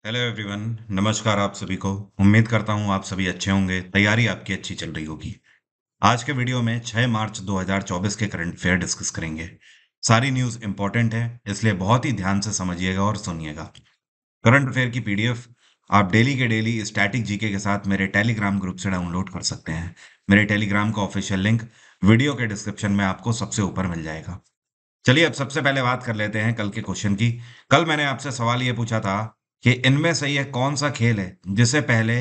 Hello everyone. नमस्कार आप सभी को। उम्मीद करता हूँ आप सभी अच्छे होंगे, तैयारी आपकी अच्छी चल रही होगी। आज के वीडियो में 6 मार्च 2024 के करंट अफेयर डिस्कस करेंगे। सारी न्यूज़ इंपॉर्टेंट है, इसलिए बहुत ही ध्यान से समझिएगा और सुनिएगा। करंट अफेयर की पीडीएफ आप डेली के डेली स्टैटिक जीके के साथ मेरे टेलीग्राम ग्रुप से डाउनलोड कर सकते हैं। मेरे टेलीग्राम का ऑफिशियल लिंक वीडियो के डिस्क्रिप्शन में आपको सबसे ऊपर मिल जाएगा। चलिए अब सबसे पहले बात कर लेते हैं कल के क्वेश्चन की। कल मैंने आपसे सवाल ये पूछा था कि इनमें से यह कौन सा खेल है जिसे पहले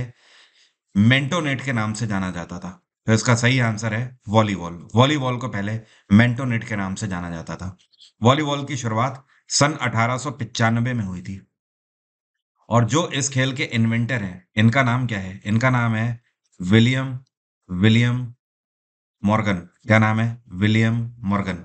मेंटोनेट के नाम से जाना जाता था। तो इसका सही आंसर है वॉलीबॉल। वॉलीबॉल को पहले मेंटोनेट के नाम से जाना जाता था। वॉलीबॉल की शुरुआत सन 1895 में हुई थी। और जो इस खेल के इन्वेंटर हैं, इनका नाम क्या है? इनका नाम है विलियम विलियम मॉर्गन। क्या नाम है? William Morgan.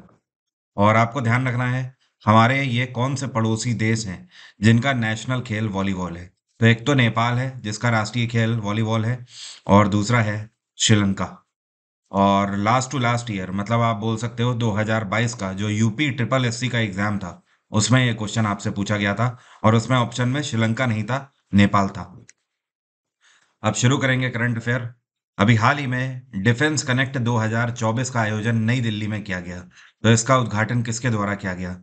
और आपको ध्यान रखना है, हमारे ये कौन से पड़ोसी देश हैं जिनका नेशनल खेल वॉलीबॉल है। तो एक तो नेपाल है जिसका राष्ट्रीय खेल वॉलीबॉल है, और दूसरा है श्रीलंका। और लास्ट टू लास्ट ईयर, मतलब आप बोल सकते हो 2022 का जो यूपी ट्रिपल एससी का एग्जाम था, उसमें ये क्वेश्चन आपसे पूछा गया था। और उसमें ऑप्शन में श्रीलंका नहीं था, नेपाल था। अब शुरू करेंगे करंट अफेयर। अभी हाल ही में डिफेंस कनेक्ट 2024 का आयोजन नई दिल्ली में किया गया। तो इसका उद्घाटन किसके द्वारा किया गया?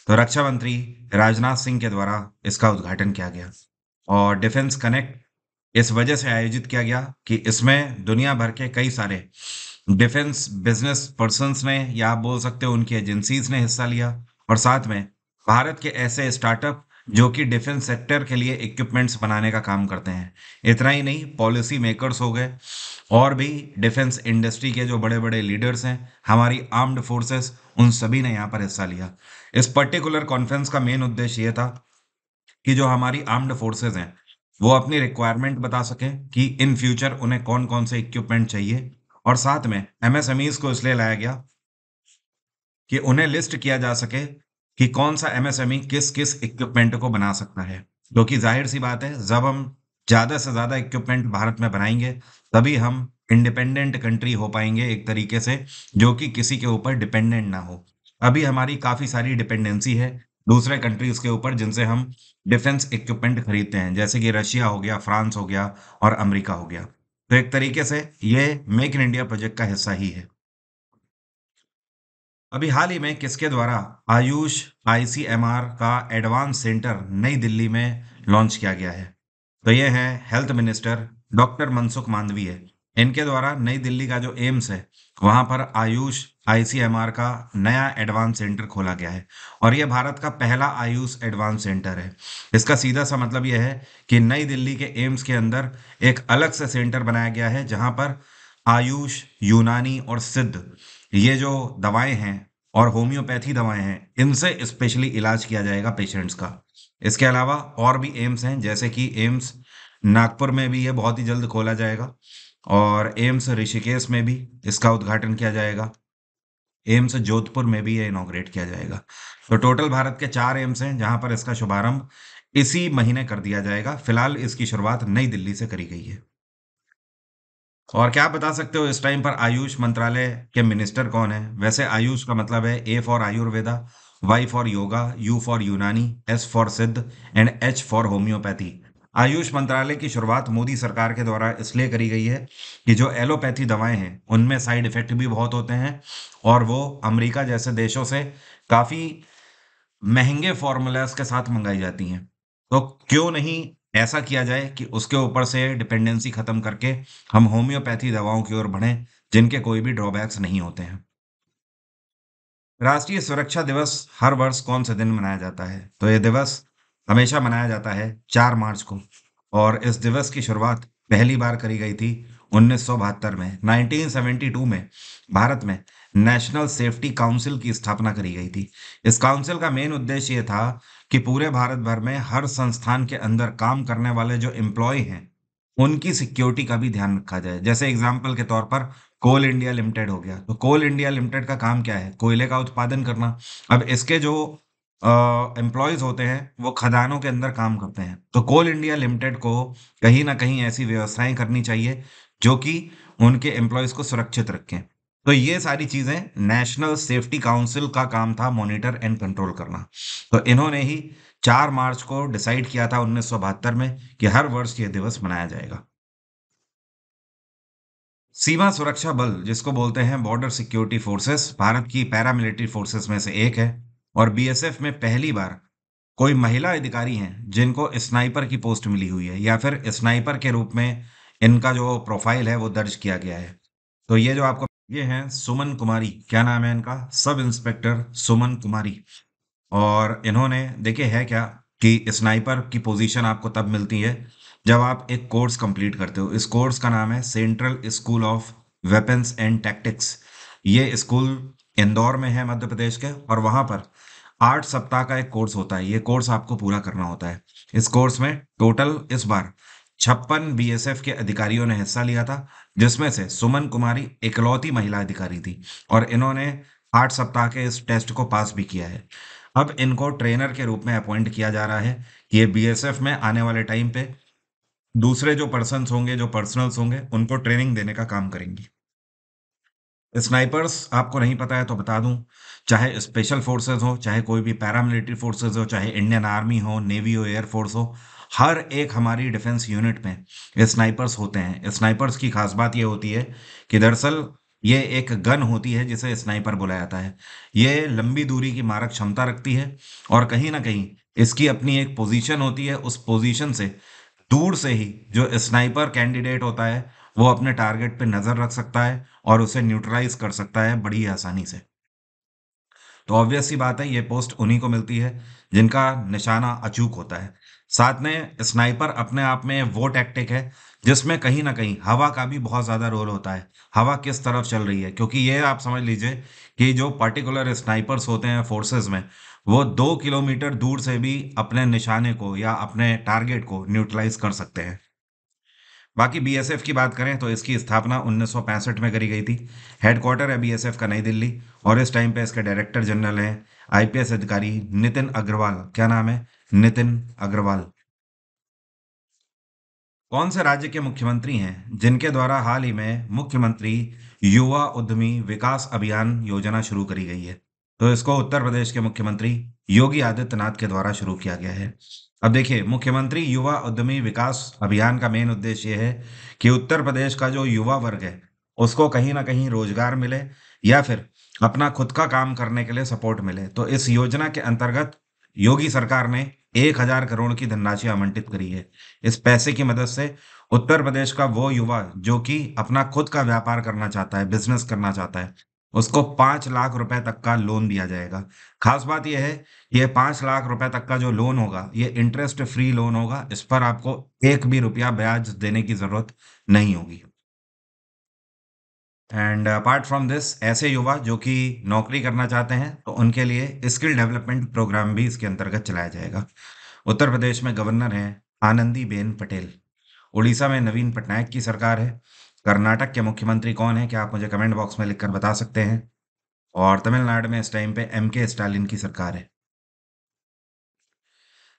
तो रक्षा मंत्री राजनाथ सिंह के द्वारा इसका उद्घाटन किया गया। और डिफेंस कनेक्ट इस वजह से आयोजित किया गया कि इसमें दुनिया भर के कई सारे डिफेंस बिजनेस पर्सन्स ने, या आप बोल सकते हो उनकी एजेंसीज ने हिस्सा लिया। और साथ में भारत के ऐसे स्टार्टअप जो कि डिफेंस सेक्टर के लिए इक्विपमेंट्स बनाने का काम करते हैं। इतना ही नहीं, पॉलिसी मेकर्स हो गए और भी डिफेंस इंडस्ट्री के जो बड़े बड़े लीडर्स हैं, हमारी आर्म्ड फोर्सेस, उन सभी ने यहाँ पर हिस्सा लिया। इस पर्टिकुलर कॉन्फ्रेंस का मेन उद्देश्य ये था कि जो हमारी आर्म्ड फोर्सेस हैं वो अपनी रिक्वायरमेंट बता सकें कि इन फ्यूचर उन्हें कौन कौन से इक्विपमेंट चाहिए। और साथ में एमएसएमईज को इसलिए लाया गया कि उन्हें लिस्ट किया जा सके कि कौन सा एमएसएमई किस किस इक्विपमेंट को बना सकता है। क्योंकि जाहिर सी बात है, जब हम ज़्यादा से ज़्यादा इक्विपमेंट भारत में बनाएंगे, तभी हम इंडिपेंडेंट कंट्री हो पाएंगे एक तरीके से, जो कि किसी के ऊपर डिपेंडेंट ना हो। अभी हमारी काफ़ी सारी डिपेंडेंसी है दूसरे कंट्रीज के ऊपर जिनसे हम डिफेंस इक्विपमेंट खरीदते हैं, जैसे कि रशिया हो गया, फ्रांस हो गया और अमेरिका हो गया। तो एक तरीके से ये मेक इन इंडिया प्रोजेक्ट का हिस्सा ही है। अभी हाल ही में किसके द्वारा आयुष आईसीएमआर का एडवांस सेंटर नई दिल्ली में लॉन्च किया गया है? तो ये है health minister doctor Mansukh Mandaviya. इनके द्वारा नई दिल्ली का जो एम्स है, वहां पर आयुष आईसीएमआर का नया एडवांस सेंटर खोला गया है। और ये भारत का पहला आयुष एडवांस सेंटर है। इसका सीधा सा मतलब यह है कि नई दिल्ली के एम्स के अंदर एक अलग से सेंटर बनाया गया है, जहां पर आयुष, यूनानी और सिद्ध, ये जो दवाएं हैं और होम्योपैथी दवाएं हैं, इनसे स्पेशली इलाज किया जाएगा पेशेंट्स का। इसके अलावा और भी एम्स हैं, जैसे कि एम्स नागपुर में भी ये बहुत ही जल्द खोला जाएगा, और एम्स ऋषिकेश में भी इसका उद्घाटन किया जाएगा। एम्स जोधपुर में भी ये इनॉग्रेट किया जाएगा। तो टोटल भारत के 4 एम्स हैं जहां पर इसका शुभारंभ इसी महीने कर दिया जाएगा। फिलहाल इसकी शुरुआत नई दिल्ली से करी गई है। और क्या आप बता सकते हो इस टाइम पर आयुष मंत्रालय के मिनिस्टर कौन है? वैसे आयुष का मतलब है A for Ayurveda, Y for yoga, U for Unani, S for Siddha and H for homeopathy. Ayush मंत्रालय की शुरुआत मोदी सरकार के द्वारा इसलिए करी गई है कि जो एलोपैथी दवाएं हैं उनमें साइड इफेक्ट भी बहुत होते हैं, और वो अमेरिका जैसे देशों से काफ़ी महंगे फॉर्मूलाज के साथ मंगाई जाती हैं। तो क्यों नहीं ऐसा किया जाए कि उसके ऊपर से डिपेंडेंसी खत्म करके हम होम्योपैथी दवाओं की ओर बढ़ें, जिनके कोई भी ड्रॉबैक्स नहीं होते हैं। राष्ट्रीय सुरक्षा दिवस हर वर्ष कौन से दिन मनाया जाता है? तो ये दिवस हमेशा मनाया जाता है 4 मार्च को। और इस दिवस की शुरुआत पहली बार करी गई थी 1972 में। 1972 में भारत में नेशनल सेफ्टी काउंसिल की स्थापना करी गई थी। इस काउंसिल का मेन उद्देश्य ये था कि पूरे भारत भर में हर संस्थान के अंदर काम करने वाले जो एम्प्लॉय हैं, उनकी सिक्योरिटी का भी ध्यान रखा जाए। जैसे एग्जाम्पल के तौर पर कोल इंडिया लिमिटेड हो गया। तो कोल इंडिया लिमिटेड का काम क्या है? कोयले का उत्पादन करना। अब इसके जो एम्प्लॉयज होते हैं वो खदानों के अंदर काम करते हैं। तो कोल इंडिया लिमिटेड को कहीं ना कहीं ऐसी व्यवस्थाएं करनी चाहिए जो कि उनके एम्प्लॉयज को सुरक्षित रखें। तो ये सारी चीजें नेशनल सेफ्टी काउंसिल का काम था, मॉनिटर एंड कंट्रोल करना। तो इन्होंने ही 4 मार्च को डिसाइड किया था 1972 में कि हर वर्ष यह दिवस मनाया जाएगा। सीमा सुरक्षा बल, जिसको बोलते हैं बॉर्डर सिक्योरिटी फोर्सेस, भारत की पैरामिलिट्री फोर्सेस में से एक है और बीएसएफ में पहली बार कोई महिला अधिकारी हैं जिनको स्नाइपर की पोस्ट मिली हुई है या फिर स्नाइपर के रूप में इनका जो प्रोफाइल है वो दर्ज किया गया है। तो ये जो आपको ये हैं सुमन कुमारी, क्या नाम है इनका? सब इंस्पेक्टर सुमन कुमारी। और इन्होंने देखिए है क्या कि स्नाइपर की पोजीशन आपको तब मिलती है जब आप एक कोर्स कंप्लीट करते हो। इस कोर्स का नाम है central school of weapons and tactics. ये स्कूल इंदौर में है, मध्य प्रदेश के, और वहां पर 8 सप्ताह का एक कोर्स होता है। ये कोर्स आपको पूरा करना होता है। इस कोर्स में टोटल इस बार 56 बीएसएफ के अधिकारियों ने हिस्सा लिया था, जिसमें से सुमन कुमारी इकलौती महिला अधिकारी थी और इन्होंने 8 सप्ताह के इस टेस्ट को पास भी किया है। अब इनको ट्रेनर के रूप में अपॉइंट किया जा रहा है कि ये बीएसएफ में आने वाले टाइम पे दूसरे जो पर्सन्स होंगे, जो पर्सनल्स होंगे, उनको ट्रेनिंग देने का काम करेंगी। स्नाइपर्स आपको नहीं पता है तो बता दूं, चाहे स्पेशल फोर्सेस हो, चाहे कोई भी पैरामिलिट्री फोर्सेस हो, चाहे इंडियन आर्मी हो, नेवी हो, एयरफोर्स हो, हर एक हमारी डिफेंस यूनिट में स्नाइपर्स होते हैं। स्नाइपर्स की खास बात ये होती है कि दरअसल ये एक गन होती है जिसे स्नाइपर बुलाया जाता है। ये लंबी दूरी की मारक क्षमता रखती है और कहीं ना कहीं इसकी अपनी एक पोजीशन होती है। उस पोजीशन से दूर से ही जो स्नाइपर कैंडिडेट होता है वो अपने टारगेट पे नजर रख सकता है और उसे न्यूट्रलाइज कर सकता है बड़ी आसानी से। तो ऑब्वियस सी बात है ये पोस्ट उन्हीं को मिलती है जिनका निशाना अचूक होता है। साथ में स्नाइपर अपने आप में वो टैक्टिक है जिसमें कहीं ना कहीं हवा का भी बहुत ज्यादा रोल होता है। हवा किस तरफ चल रही है, क्योंकि ये आप समझ लीजिए कि जो पर्टिकुलर स्नाइपर्स होते हैं फोर्सेस में, वो 2 किलोमीटर दूर से भी अपने निशाने को या अपने टारगेट को न्यूट्रलाइज कर सकते हैं। बाकी बीएसएफ की बात करें तो इसकी स्थापना 1965 में करी गई थी। हेडक्वार्टर है बीएसएफ का नई दिल्ली और इस टाइम पे इसके डायरेक्टर जनरल हैं आईपीएस अधिकारी नितिन अग्रवाल। क्या नाम है? नितिन अग्रवाल। कौन से राज्य के मुख्यमंत्री हैं जिनके द्वारा हाल ही में मुख्यमंत्री युवा उद्यमी विकास अभियान योजना शुरू करी गई है? तो इसको उत्तर प्रदेश के मुख्यमंत्री योगी आदित्यनाथ के द्वारा शुरू किया गया है। अब देखिए, मुख्यमंत्री युवा उद्यमी विकास अभियान का मेन उद्देश्य ये है कि उत्तर प्रदेश का जो युवा वर्ग है उसको कहीं ना कहीं रोजगार मिले या फिर अपना खुद का काम करने के लिए सपोर्ट मिले। तो इस योजना के अंतर्गत योगी सरकार ने 1,000 करोड़ की धनराशि आवंटित करी है। इस पैसे की मदद से उत्तर प्रदेश का वो युवा जो कि अपना खुद का व्यापार करना चाहता है, बिजनेस करना चाहता है, उसको 5 लाख रुपए तक का लोन दिया जाएगा। खास बात यह है, ये 5 लाख रुपए तक का जो लोन होगा ये इंटरेस्ट फ्री लोन होगा। इस पर आपको एक भी रुपया ब्याज देने की जरूरत नहीं होगी। एंड अपार्ट फ्रॉम दिस, ऐसे युवा जो कि नौकरी करना चाहते हैं तो उनके लिए स्किल डेवलपमेंट प्रोग्राम भी इसके अंतर्गत चलाया जाएगा। उत्तर प्रदेश में गवर्नर हैं आनंदीबेन पटेल। उड़ीसा में नवीन पटनायक की सरकार है। कर्नाटक के मुख्यमंत्री कौन है, क्या आप मुझे कमेंट बॉक्स में लिखकर बता सकते हैं? और तमिलनाडु में इस टाइम पे एमके स्टालिन की सरकार है।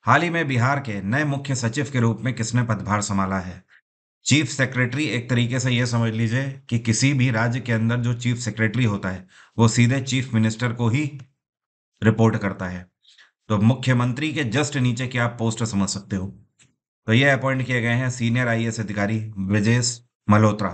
हाल ही में बिहार के नए मुख्य सचिव के रूप में किसने पदभार संभाला है? चीफ सेक्रेटरी, एक तरीके से ये समझ लीजिए कि किसी भी राज्य के अंदर जो चीफ सेक्रेटरी होता है वो सीधे चीफ मिनिस्टर को ही रिपोर्ट करता है। तो मुख्यमंत्री के जस्ट नीचे की आप पोस्ट समझ सकते हो। तो ये अपॉइंट किए गए हैं सीनियर आईएएस अधिकारी ब्रजेश मल्होत्रा।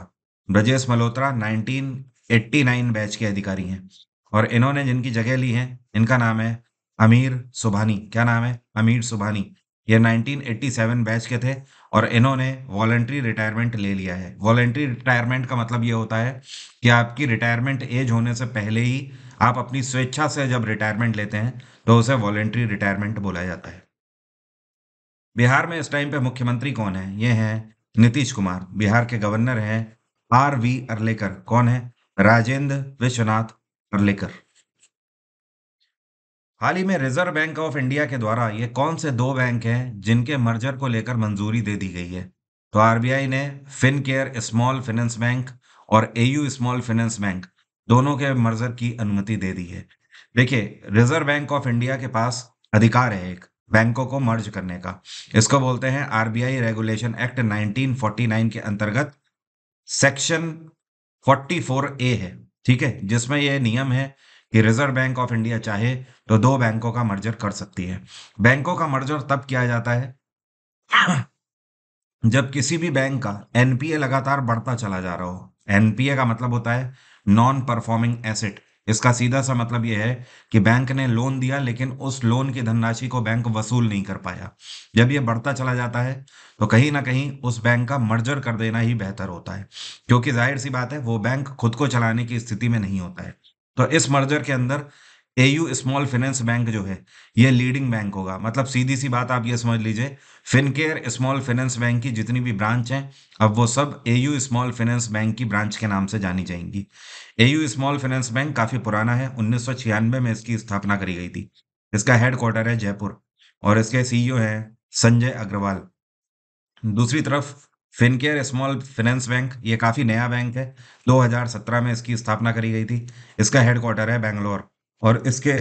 ब्रजेश मल्होत्रा 1989 बैच के अधिकारी हैं और इन्होंने जिनकी जगह ली है इनका नाम है अमीर सुबहानी। क्या नाम है? अमीर सुबहानी। ये 1987 बैच के थे और इन्होंने वॉलंटरी रिटायरमेंट ले लिया है। वॉलंटरी रिटायरमेंट का मतलब ये होता है कि आपकी रिटायरमेंट एज होने से पहले ही आप अपनी स्वेच्छा से जब रिटायरमेंट लेते हैं तो उसे वॉलंटरी रिटायरमेंट बोला जाता है। बिहार में इस टाइम पे मुख्यमंत्री कौन है? ये हैं नीतीश कुमार। बिहार के गवर्नर हैं आर वी अर्लेकर। कौन है? राजेंद्र विश्वनाथ अर्लेकर। हाल ही में रिजर्व बैंक ऑफ इंडिया के द्वारा ये कौन से दो बैंक हैं जिनके मर्जर को लेकर मंजूरी दे दी गई है? तो आरबीआई ने फिनकेयर स्मॉल फाइनेंस बैंक और एयू स्मॉल फाइनेंस बैंक दोनों के मर्जर की अनुमति दे दी है। देखिए, रिजर्व बैंक ऑफ इंडिया के पास अधिकार है एक बैंकों को मर्ज करने का। इसको बोलते हैं आरबीआई रेगुलेशन एक्ट 1949 के अंतर्गत सेक्शन 44A है। ठीक है, जिसमें यह नियम है कि रिजर्व बैंक ऑफ इंडिया चाहे तो दो बैंकों का मर्जर कर सकती है। बैंकों का मर्जर तब किया जाता है जब किसी भी बैंक का एनपीए लगातार बढ़ता चला जा रहा हो। एनपीए का मतलब होता है नॉन परफॉर्मिंग एसेट। इसका सीधा सा मतलब यह है कि बैंक ने लोन दिया लेकिन उस लोन की धनराशि को बैंक वसूल नहीं कर पाया। जब ये बढ़ता चला जाता है तो कहीं ना कहीं उस बैंक का मर्जर कर देना ही बेहतर होता है, क्योंकि जाहिर सी बात है वो बैंक खुद को चलाने की स्थिति में नहीं होता है। तो इस मर्जर के अंदर एयू स्मॉल फाइनेंस बैंक जो है ये लीडिंग बैंक होगा। मतलब सीधी सी बात आप ये समझ लीजिए, फिनकेयर स्मॉल फाइनेंस बैंक की जितनी भी ब्रांच हैं अब वो सब एयू स्मॉल फाइनेंस बैंक की ब्रांच के नाम से जानी जाएंगी। एयू स्मॉल फाइनेंस बैंक काफी पुराना है, 1996 में इसकी स्थापना करी गई थी। इसका हेडक्वार्टर है जयपुर और इसके सीईओ हैं संजय अग्रवाल। दूसरी तरफ फिनकेयर स्मॉल फाइनेंस बैंक ये काफी नया बैंक है, 2017 में इसकी स्थापना करी गई थी। इसका हेडक्वार्टर है बेंगलोर और इसके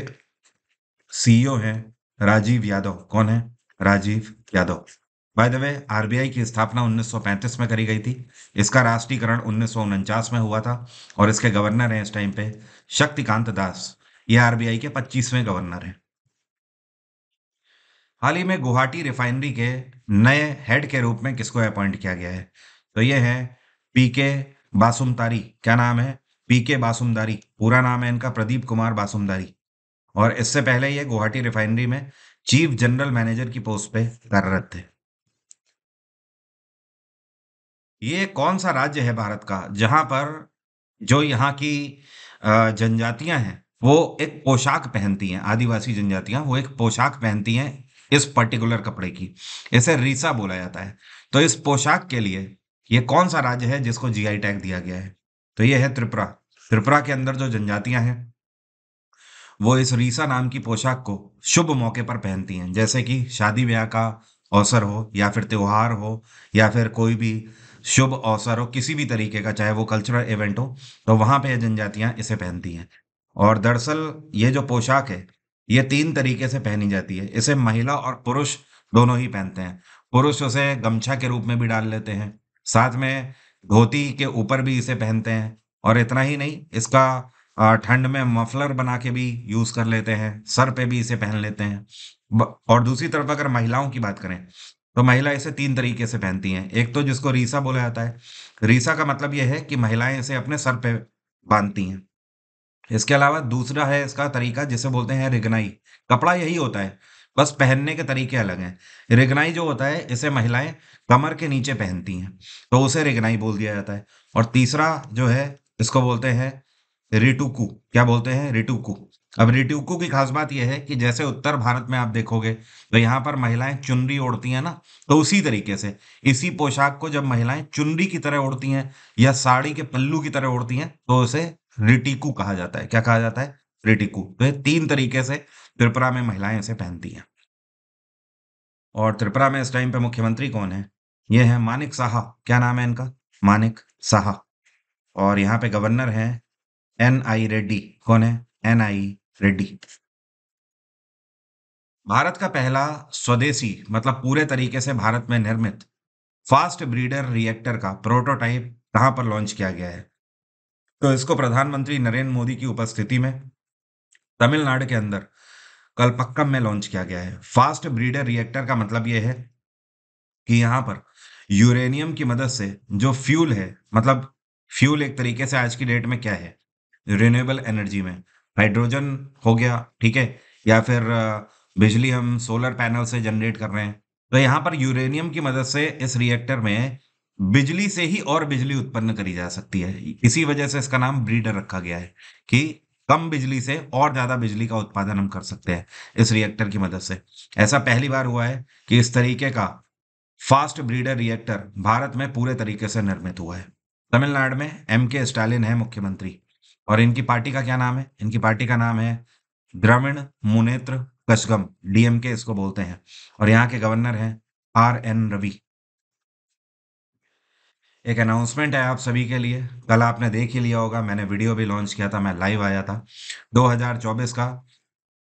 सीईओ हैं राजीव यादव। कौन है? Rajiv Yadav. By the way RBI की स्थापना 1935 में करी गई थी। इसका राष्ट्रीयकरण 1949 में हुआ था और इसके गवर्नर हैं इस टाइम पे शक्तिकांत दास। ये आरबीआई के 25वें गवर्नर हैं। हाल ही में गुवाहाटी रिफाइनरी के नए हेड के रूप में किसको अपॉइंट किया गया है? तो ये है पीके बासुमतारी। क्या नाम है? पीके बासुमतारी। पूरा नाम है इनका प्रदीप कुमार बासुमतारी। और इससे पहले ये गुवाहाटी रिफाइनरी में चीफ जनरल मैनेजर की पोस्ट पे कार्यरत थे। ये कौन सा राज्य है भारत का जहां पर जो यहाँ की जनजातियां हैं वो एक पोशाक पहनती हैं? आदिवासी जनजातियां वो एक पोशाक पहनती हैं इस पर्टिकुलर कपड़े की। इसे रीसा बोला जाता है। तो इस पोशाक के लिए ये कौन सा राज्य है जिसको जीआई टैग दिया गया है? तो ये है त्रिपुरा। त्रिपुरा के अंदर जो जनजातियां हैं वो इस रीसा नाम की पोशाक को शुभ मौके पर पहनती हैं, जैसे कि शादी ब्याह का अवसर हो या फिर त्योहार हो या फिर कोई भी शुभ अवसर हो किसी भी तरीके का, चाहे वो कल्चरल इवेंट हो, तो वहां पे ये जनजातियां इसे पहनती हैं। और दरअसल ये जो पोशाक है ये तीन तरीके से पहनी जाती है। इसे महिला और पुरुष दोनों ही पहनते हैं। पुरुष उसे गमछा के रूप में भी डाल लेते हैं, साथ में धोती के ऊपर भी इसे पहनते हैं। और इतना ही नहीं, इसका ठंड में मफलर बना के भी यूज कर लेते हैं, सर पे भी इसे पहन लेते हैं। और दूसरी तरफ अगर महिलाओं की बात करें तो महिला इसे तीन तरीके से पहनती हैं। एक तो जिसको रीसा बोला जाता है। रीसा का मतलब यह है कि महिलाएं इसे अपने सर पे बांधती हैं। इसके अलावा दूसरा है इसका तरीका जिसे बोलते हैं रिगनाई। कपड़ा यही होता है, बस पहनने के तरीके अलग हैं। रिगनाई जो होता है इसे महिलाएं कमर के नीचे पहनती हैं, तो उसे रिगनाई बोल दिया जाता है। और तीसरा जो है इसको बोलते हैं रिटुकू। क्या बोलते हैं? रिटुकू। अब रिटुकू की खास बात यह है कि जैसे उत्तर भारत में आप देखोगे तो यहाँ पर महिलाएं चुनरी ओढ़ती हैं ना, तो उसी तरीके से इसी पोशाक को जब महिलाएं चुनरी की तरह ओढ़ती हैं या साड़ी के पल्लू की तरह ओढ़ती हैं तो उसे रिटिकू कहा जाता है। क्या कहा जाता है? रिटिकू। तो ये तीन तरीके से त्रिपुरा में महिलाएं इसे पहनती हैं। और त्रिपुरा में इस टाइम पे मुख्यमंत्री कौन है? ये है मानिक साहा। क्या नाम है इनका? मानिक साहा। और यहाँ पे गवर्नर हैं एन आई रेड्डी। कौन है? एन आई रेड्डी। भारत का पहला स्वदेशी मतलब पूरे तरीके से भारत में निर्मित फास्ट ब्रीडर रिएक्टर का प्रोटोटाइप कहां पर लॉन्च किया गया है? तो इसको प्रधानमंत्री नरेंद्र मोदी की उपस्थिति में तमिलनाडु के अंदर कलपक्कम में लॉन्च किया गया है। फास्ट ब्रीडर रिएक्टर का मतलब यह है कि यहाँ पर यूरेनियम की मदद से जो फ्यूल है, मतलब फ्यूल एक तरीके से आज की डेट में क्या है, रिन्यूएबल एनर्जी में हाइड्रोजन हो गया, ठीक है, या फिर बिजली हम सोलर पैनल से जनरेट कर रहे हैं। तो यहाँ पर यूरेनियम की मदद से इस रिएक्टर में बिजली से ही और बिजली उत्पन्न करी जा सकती है। इसी वजह से इसका नाम ब्रीडर रखा गया है कि कम बिजली से और ज्यादा बिजली का उत्पादन हम कर सकते हैं इस रिएक्टर की मदद से। ऐसा पहली बार हुआ है कि इस तरीके का फास्ट ब्रीडर रिएक्टर भारत में पूरे तरीके से निर्मित हुआ है। तमिलनाडु में एम के स्टालिन है मुख्यमंत्री। और इनकी पार्टी का क्या नाम है? इनकी पार्टी का नाम है द्रविड़ मुनेत्र कशगम, डीएमके इसको बोलते हैं। और यहाँ के गवर्नर हैं आर एन रवि। एक अनाउंसमेंट है आप सभी के लिए, कल आपने देख ही लिया होगा, मैंने वीडियो भी लॉन्च किया था, मैं लाइव आया था। 2024 का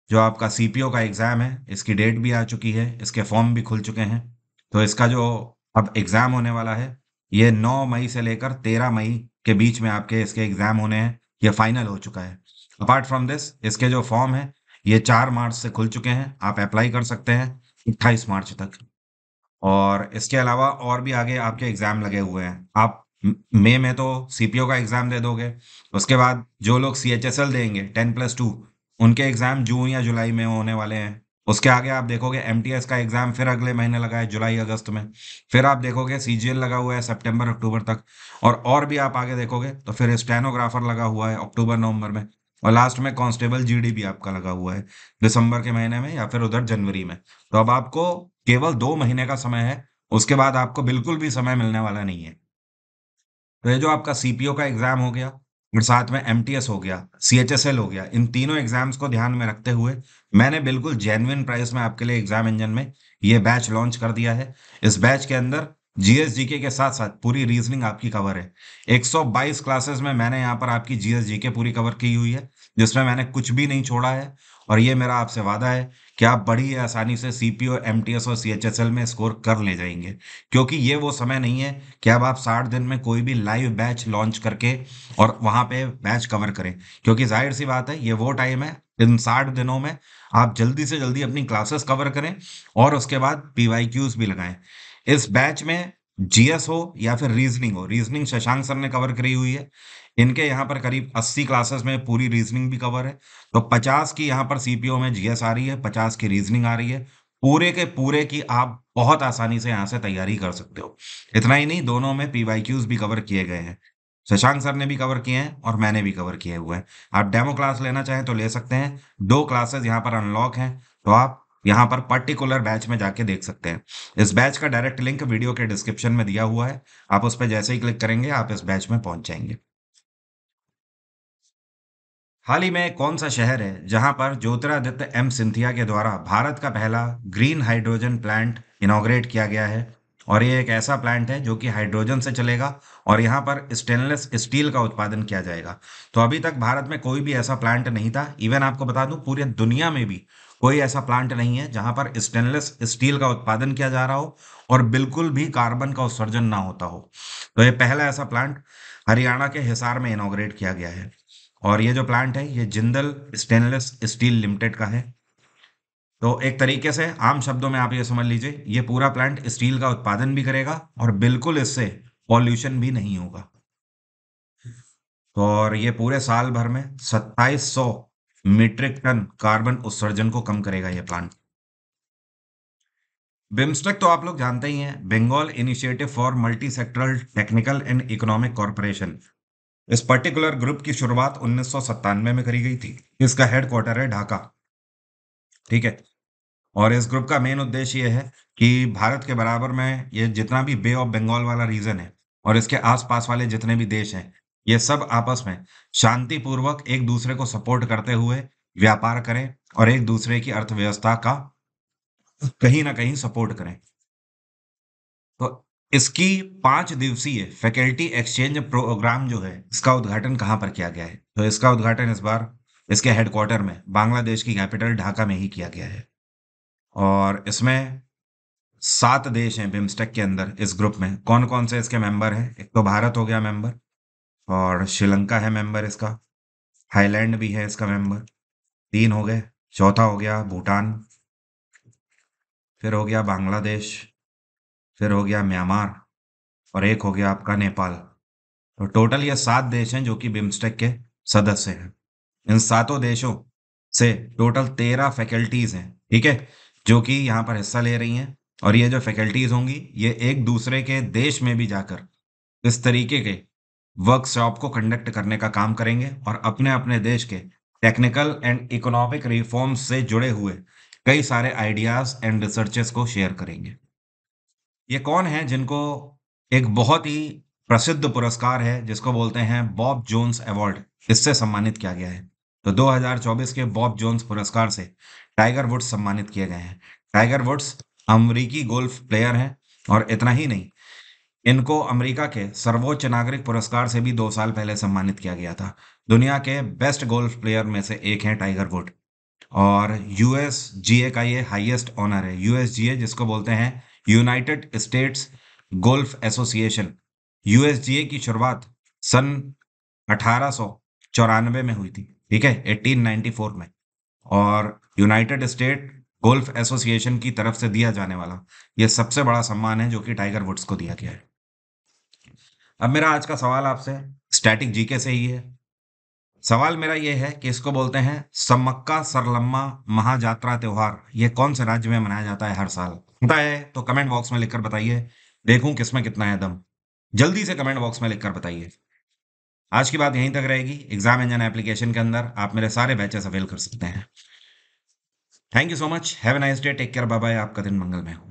जो आपका सीपीओ का एग्ज़ाम है इसकी डेट भी आ चुकी है, इसके फॉर्म भी खुल चुके हैं। तो इसका जो अब एग्ज़ाम होने वाला है ये 9 मई से लेकर 13 मई के बीच में आपके इसके एग्ज़ाम होने हैं। ये फाइनल हो चुका है। अपार्ट फ्रॉम दिस इसके जो फॉर्म है ये 4 मार्च से खुल चुके हैं, आप अप्लाई कर सकते हैं 28 मार्च तक। और इसके अलावा और भी आगे आपके एग्जाम लगे हुए हैं। आप मई में तो सीपीओ का एग्जाम दे दोगे, उसके बाद जो लोग सीएचएसएल देंगे 10+2 उनके एग्जाम जून या जुलाई में होने वाले हैं। उसके आगे आप देखोगे एमटीएस का एग्जाम फिर अगले महीने लगा है जुलाई अगस्त में। फिर आप देखोगे सीजीएल लगा हुआ है सितंबर अक्टूबर तक। और भी आप आगे देखोगे तो फिर स्टेनोग्राफर लगा हुआ है अक्टूबर नवंबर में। और लास्ट में कांस्टेबल जीडी भी आपका लगा हुआ है दिसंबर के महीने में या फिर उधर जनवरी में। तो अब आपको केवल 2 महीने का समय है, उसके बाद आपको बिल्कुल भी समय मिलने वाला नहीं है। तो ये जो आपका सीपीओ का एग्जाम हो गया और साथ में एमटीएस हो गया, सीएचएसएल हो गया, इन तीनों एग्जाम्स को ध्यान में रखते हुए मैंने बिल्कुल जेन्युइन प्राइस में आपके लिए एग्जाम इंजन में ये बैच लॉन्च कर दिया है। इस बैच के अंदर जीएस जीके के साथ साथ पूरी रीजनिंग आपकी कवर है। 122 क्लासेस में मैंने यहाँ पर आपकी जीएस जीके पूरी कवर की हुई है, जिसमें मैंने कुछ भी नहीं छोड़ा है। और ये मेरा आपसे वादा है कि आप बड़ी आसानी से सीपीओ, एमटीएस और सीएचएसएल में स्कोर कर ले जाएंगे। क्योंकि ये वो समय नहीं है कि अब आप 60 दिन में कोई भी लाइव बैच लॉन्च करके और वहां पे बैच कवर करें। क्योंकि जाहिर सी बात है ये वो टाइम है, इन 60 दिनों में आप जल्दी से जल्दी अपनी क्लासेस कवर करें और उसके बाद पीवाईक्यूज भी लगाएं। इस बैच में जीएस हो या फिर रीजनिंग हो, रीजनिंग शशांक सर ने कवर करी हुई है। इनके यहाँ पर करीब 80 क्लासेस में पूरी रीजनिंग भी कवर है। तो 50 की यहाँ पर सीपीओ में जीएस आ रही है, 50 की रीजनिंग आ रही है। पूरे के पूरे की आप बहुत आसानी से यहाँ से तैयारी कर सकते हो। इतना ही नहीं, दोनों में पीवाईक्यूज भी कवर किए गए हैं। शशांक सर ने भी कवर किए हैं और मैंने भी कवर किए हुए हैं। आप डेमो क्लास लेना चाहें तो ले सकते हैं। 2 क्लासेस यहाँ पर अनलॉक हैं, तो आप यहाँ पर पर्टिकुलर बैच में जाके देख सकते हैं। इस बैच का डायरेक्ट लिंक वीडियो के डिस्क्रिप्शन में दिया हुआ है। आप उस पर जैसे ही क्लिक करेंगे आप इस बैच में पहुंच जाएंगे। हाल ही में कौन सा शहर है जहां पर ज्योतिरादित्य एम सिंधिया के द्वारा भारत का पहला ग्रीन हाइड्रोजन प्लांट इनॉग्रेट किया गया है? और ये एक ऐसा प्लांट है जो कि हाइड्रोजन से चलेगा और यहाँ पर स्टेनलेस स्टील का उत्पादन किया जाएगा। तो अभी तक भारत में कोई भी ऐसा प्लांट नहीं था। इवन आपको बता दूं पूरी दुनिया में भी कोई ऐसा प्लांट नहीं है जहां पर स्टेनलेस स्टील का उत्पादन किया जा रहा हो और बिल्कुल भी कार्बन का उत्सर्जन ना होता हो। तो ये पहला ऐसा प्लांट हरियाणा के हिसार में इनॉग्रेट किया गया है। और ये जो प्लांट है ये जिंदल स्टेनलेस स्टील लिमिटेड का है। तो एक तरीके से आम शब्दों में आप ये समझ लीजिए ये पूरा प्लांट स्टील का उत्पादन भी करेगा और बिल्कुल इससे पॉल्यूशन भी नहीं होगा। और ये पूरे साल भर में 2700 मीट्रिक टन कार्बन उत्सर्जन को कम करेगा ये प्लांट। बिम्स्टेक तो आप लोग जानते ही हैं, Bengal initiative for multi sectoral technical and economic corporation. इस पर्टिकुलर ग्रुप की शुरुआत 1997 में करी गई थी। इसका हेडक्वार्टर है ढाका। ठीक है। और इस ग्रुप का मेन उद्देश्य ये है कि भारत के बराबर में ये जितना भी बे ऑफ बंगाल वाला रीजन है और इसके आसपास वाले जितने भी देश हैं, ये सब आपस में शांतिपूर्वक एक दूसरे को सपोर्ट करते हुए व्यापार करें और एक दूसरे की अर्थव्यवस्था का कहीं ना कहीं सपोर्ट करें। तो इसकी 5 दिवसीय फैकल्टी एक्सचेंज प्रोग्राम जो है इसका उद्घाटन कहाँ पर किया गया है? तो इसका उद्घाटन इस बार इसके हेडक्वार्टर में बांग्लादेश की कैपिटल ढाका में ही किया गया है। और इसमें 7 देश हैं बिम्स्टेक के अंदर। इस ग्रुप में कौन कौन से इसके मेंबर हैं? एक तो भारत हो गया मेंबर, और श्रीलंका है मेंबर इसका, थाईलैंड भी है इसका मेंबर, 3 हो गए। चौथा हो गया भूटान, फिर हो गया बांग्लादेश, फिर हो गया म्यांमार, और एक हो गया आपका नेपाल। तो टोटल ये 7 देश हैं जो कि बिम्स्टेक के सदस्य हैं। इन 7 देशों से टोटल 13 फैकल्टीज हैं, ठीक है, जो कि यहाँ पर हिस्सा ले रही हैं। और ये जो फैकल्टीज होंगी ये एक दूसरे के देश में भी जाकर इस तरीके के वर्कशॉप को कंडक्ट करने का काम करेंगे और अपने अपने देश के टेक्निकल एंड इकोनॉमिक रिफॉर्म्स से जुड़े हुए कई सारे आइडियाज एंड रिसर्चेस को शेयर करेंगे। ये कौन है जिनको एक बहुत ही प्रसिद्ध पुरस्कार है जिसको बोलते हैं बॉब जोन्स अवार्ड, इससे सम्मानित किया गया है? तो 2024 के बॉब जोन्स पुरस्कार से टाइगर वुड्स सम्मानित किए गए हैं। टाइगर वुड्स अमरीकी गोल्फ प्लेयर हैं। और इतना ही नहीं, इनको अमेरिका के सर्वोच्च नागरिक पुरस्कार से भी 2 साल पहले सम्मानित किया गया था। दुनिया के बेस्ट गोल्फ प्लेयर में से एक हैं टाइगर वुड। और यूएसजीए का ये हाईएस्ट ऑनर है। यूएसजीए जिसको बोलते हैं United states golf association. USGA की शुरुआत सन 1894 में हुई थी। ठीक है, 1894 में। और यूनाइटेड स्टेट गोल्फ एसोसिएशन की तरफ से दिया जाने वाला यह सबसे बड़ा सम्मान है जो कि टाइगर वुड्स को दिया गया है। अब मेरा आज का सवाल आपसे स्टैटिक जीके से ही है। सवाल मेरा ये है कि इसको बोलते हैं सम्मक्का सरलम्मा महाजात्रा त्योहार, ये कौन से राज्य में मनाया जाता है हर साल? पता है तो कमेंट बॉक्स में लिखकर बताइए, देखूं किसमें कितना है दम। जल्दी से कमेंट बॉक्स में लिखकर बताइए। आज की बात यहीं तक रहेगी। एग्जाम इंजन एप्लीकेशन के अंदर आप मेरे सारे बैचेस अवेल कर सकते हैं। Thank you so much, have a nice day, take care, bye bye, आपका दिन मंगलमय हो।